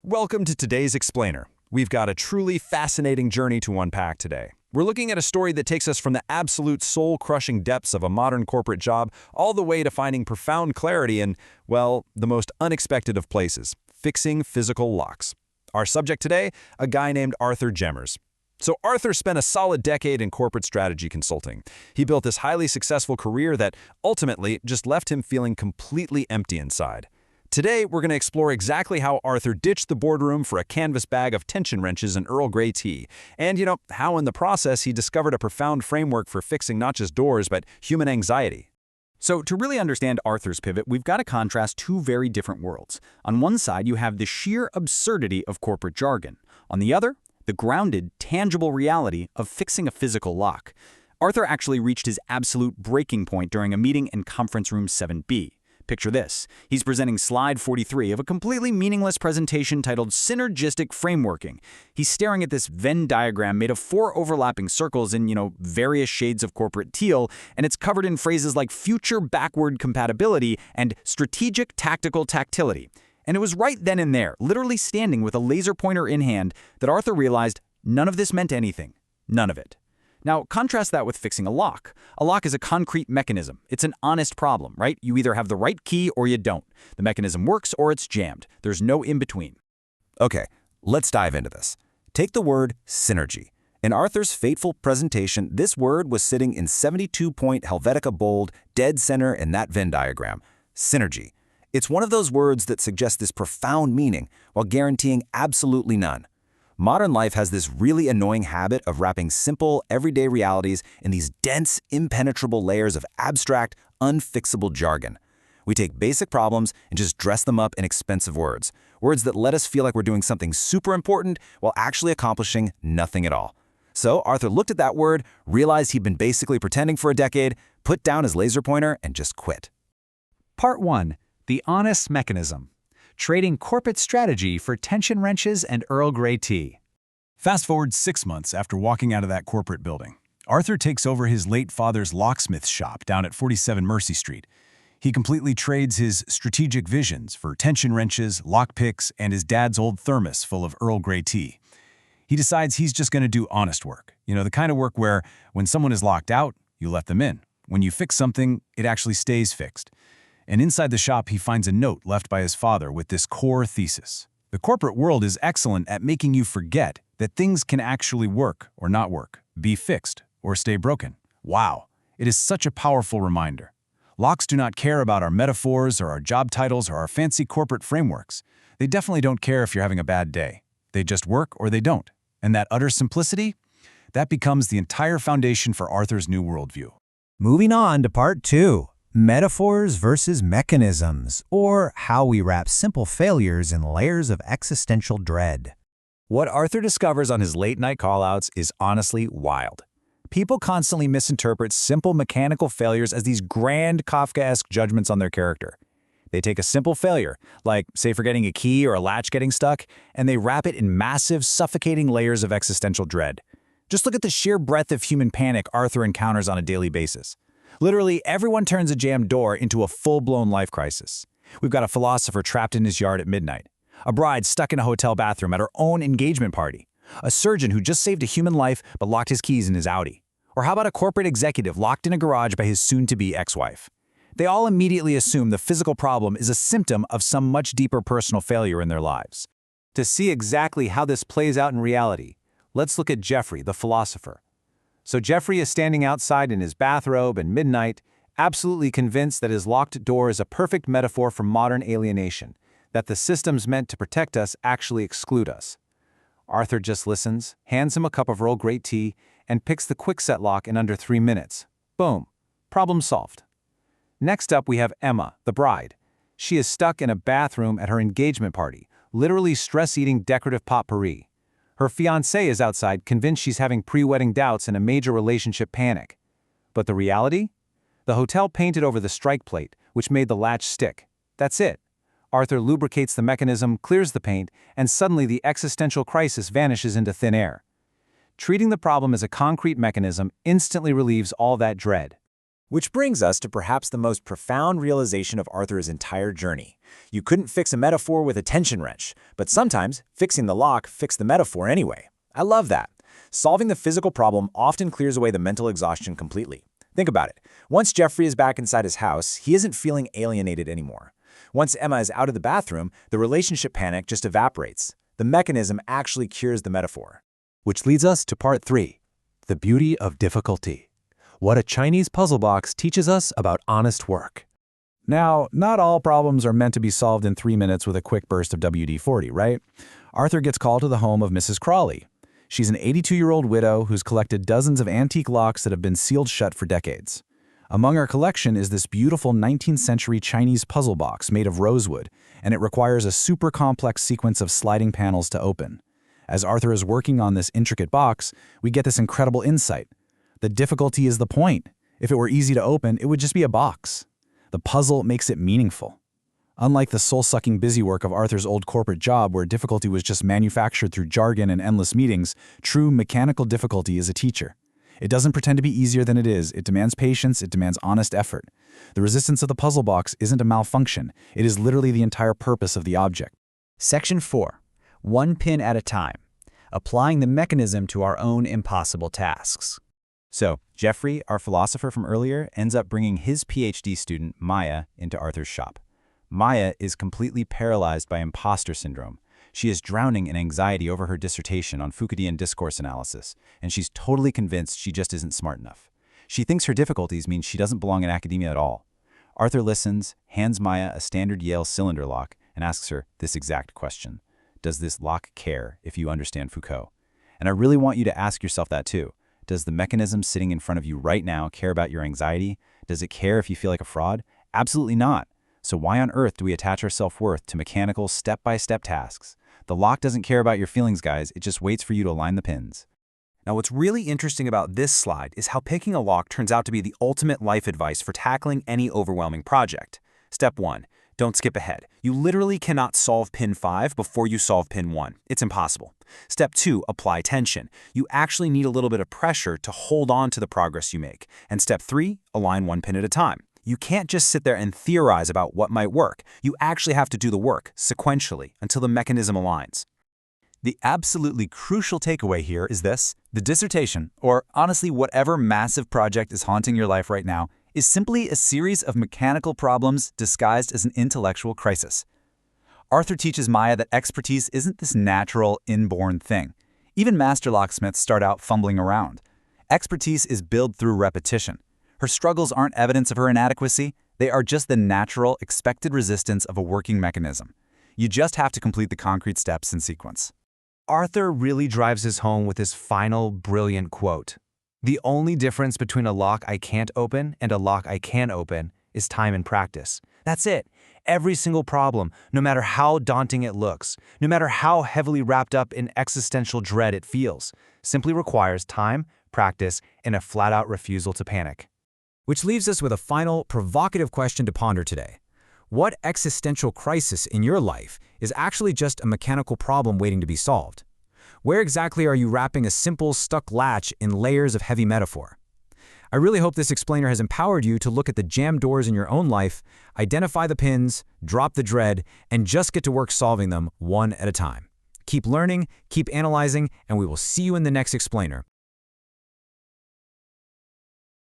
Welcome to today's Explainer. We've got a truly fascinating journey to unpack today. We're looking at a story that takes us from the absolute soul-crushing depths of a modern corporate job all the way to finding profound clarity in, well, the most unexpected of places, fixing physical locks. Our subject today, a guy named Arthur Gemmers. So Arthur spent a solid decade in corporate strategy consulting. He built this highly successful career that ultimately just left him feeling completely empty inside. Today, we're going to explore exactly how Arthur ditched the boardroom for a canvas bag of tension wrenches and Earl Grey tea, and, how in the process he discovered a profound framework for fixing not just doors, but human anxiety. So to really understand Arthur's pivot, we've got to contrast two very different worlds. On one side, you have the sheer absurdity of corporate jargon. On the other, the grounded, tangible reality of fixing a physical lock. Arthur actually reached his absolute breaking point during a meeting in conference room 7B. Picture this. He's presenting slide 43 of a completely meaningless presentation titled Synergistic Frameworking. He's staring at this Venn diagram made of 4 overlapping circles in, various shades of corporate teal, and it's covered in phrases like future backward compatibility and strategic tactical tactility. And it was right then and there, literally standing with a laser pointer in hand, that Arthur realized none of this meant anything. None of it. Now, contrast that with fixing a lock. A lock is a concrete mechanism. It's an honest problem, right? You either have the right key or you don't. The mechanism works or it's jammed. There's no in-between. Okay, let's dive into this. Take the word synergy. In Arthur's fateful presentation, this word was sitting in 72-point Helvetica bold, dead center in that Venn diagram. Synergy. It's one of those words that suggests this profound meaning while guaranteeing absolutely none. Modern life has this really annoying habit of wrapping simple, everyday realities in these dense, impenetrable layers of abstract, unfixable jargon. We take basic problems and just dress them up in expensive words that let us feel like we're doing something super important while actually accomplishing nothing at all. So Arthur looked at that word, realized he'd been basically pretending for a decade, put down his laser pointer, and just quit. Part 1. The Honest Mechanism. Trading corporate strategy for tension wrenches and Earl Grey tea. Fast forward 6 months after walking out of that corporate building. Arthur takes over his late father's Locksmith'S shop down at 47 Mercy Street. He completely trades his strategic visions for tension wrenches, lockpicks, and his dad's old thermos full of Earl Grey tea. He decides he's just going to do honest work. The kind of work where when someone is locked out, you let them in. When you fix something, it actually stays fixed. And inside the shop, he finds a note left by his father with this core thesis. The corporate world is excellent at making you forget that things can actually work or not work, be fixed or stay broken. Wow, it is such a powerful reminder. Locks do not care about our metaphors or our job titles or our fancy corporate frameworks. They definitely don't care if you're having a bad day. They just work or they don't. And that utter simplicity, that becomes the entire foundation for Arthur's new worldview. Moving on to part 2. Metaphors versus mechanisms, or how we wrap simple failures in layers of existential dread. What Arthur discovers on his late-night callouts is honestly wild. People constantly misinterpret simple mechanical failures as these grand Kafkaesque judgments on their character. They take a simple failure, like, say, forgetting a key or a latch getting stuck, and they wrap it in massive, suffocating layers of existential dread. Just look at the sheer breadth of human panic Arthur encounters on a daily basis. Literally, everyone turns a jammed door into a full-blown life crisis. We've got a philosopher trapped in his yard at midnight, a bride stuck in a hotel bathroom at her own engagement party, a surgeon who just saved a human life but locked his keys in his Audi. Or how about a corporate executive locked in a garage by his soon-to-be ex-wife? They all immediately assume the physical problem is a symptom of some much deeper personal failure in their lives. To see exactly how this plays out in reality, let's look at Jeffrey, the philosopher. So Jeffrey is standing outside in his bathrobe at midnight, absolutely convinced that his locked door is a perfect metaphor for modern alienation, that the systems meant to protect us actually exclude us. Arthur just listens, hands him a cup of Earl Grey tea, and picks the quickset lock in under 3 minutes. Boom. Problem solved. Next up, we have Emma, the bride. She is stuck in a bathroom at her engagement party, literally stress-eating decorative potpourri. Her fiancé is outside, convinced she's having pre-wedding doubts and a major relationship panic. But the reality? The hotel painted over the strike plate, which made the latch stick. That's it. Arthur lubricates the mechanism, clears the paint, and suddenly the existential crisis vanishes into thin air. Treating the problem as a concrete mechanism instantly relieves all that dread. Which brings us to perhaps the most profound realization of Arthur's entire journey. You couldn't fix a metaphor with a tension wrench, but sometimes fixing the lock fixed the metaphor anyway. I love that. Solving the physical problem often clears away the mental exhaustion completely. Think about it. Once Jeffrey is back inside his house, he isn't feeling alienated anymore. Once Emma is out of the bathroom, the relationship panic just evaporates. The mechanism actually cures the metaphor. Which leads us to part 3, the beauty of difficulty. What a Chinese puzzle box teaches us about honest work. Now, not all problems are meant to be solved in 3 minutes with a quick burst of WD-40, right? Arthur gets called to the home of Mrs. Crawley. She's an 82-year-old widow who's collected dozens of antique locks that have been sealed shut for decades. Among her collection is this beautiful 19th century Chinese puzzle box made of rosewood, and it requires a super complex sequence of sliding panels to open. As Arthur is working on this intricate box, we get this incredible insight. The difficulty is the point. If it were easy to open, it would just be a box. The puzzle makes it meaningful. Unlike the soul-sucking busywork of Arthur's old corporate job where difficulty was just manufactured through jargon and endless meetings, true mechanical difficulty is a teacher. It doesn't pretend to be easier than it is. It demands patience. It demands honest effort. The resistance of the puzzle box isn't a malfunction. It is literally the entire purpose of the object. Section 4. One pin at a time. Applying the mechanism to our own impossible tasks. So, Jeffrey, our philosopher from earlier, ends up bringing his PhD student, Maya, into Arthur's shop. Maya is completely paralyzed by imposter syndrome. She is drowning in anxiety over her dissertation on Foucauldian discourse analysis, and she's totally convinced she just isn't smart enough. She thinks her difficulties mean she doesn't belong in academia at all. Arthur listens, hands Maya a standard Yale cylinder lock, and asks her this exact question. Does this lock care if you understand Foucault? And I really want you to ask yourself that too. Does the mechanism sitting in front of you right now care about your anxiety? Does it care if you feel like a fraud? Absolutely not. So why on earth do we attach our self-worth to mechanical, step-by-step tasks? The lock doesn't care about your feelings, guys. It just waits for you to align the pins. Now, what's really interesting about this slide is how picking a lock turns out to be the ultimate life advice for tackling any overwhelming project. Step 1. Don't skip ahead. You literally cannot solve pin 5 before you solve pin 1. It's impossible. Step 2, apply tension. You actually need a little bit of pressure to hold on to the progress you make. And step 3, align one pin at a time. You can't just sit there and theorize about what might work. You actually have to do the work, sequentially, until the mechanism aligns. The absolutely crucial takeaway here is this: the dissertation, or honestly whatever massive project is haunting your life right now, is simply a series of mechanical problems disguised as an intellectual crisis. Arthur teaches Maya that expertise isn't this natural, inborn thing. Even master locksmiths start out fumbling around. Expertise is built through repetition. Her struggles aren't evidence of her inadequacy. They are just the natural, expected resistance of a working mechanism. You just have to complete the concrete steps in sequence. Arthur really drives this home with his final, brilliant quote. The only difference between a lock I can't open and a lock I can open is time and practice. That's it. Every single problem, no matter how daunting it looks, no matter how heavily wrapped up in existential dread it feels, simply requires time, practice, and a flat-out refusal to panic. Which leaves us with a final, provocative question to ponder today. What existential crisis in your life is actually just a mechanical problem waiting to be solved? Where exactly are you wrapping a simple, stuck latch in layers of heavy metaphor? I really hope this explainer has empowered you to look at the jammed doors in your own life, identify the pins, drop the dread, and just get to work solving them one at a time. Keep learning, keep analyzing, and we will see you in the next explainer.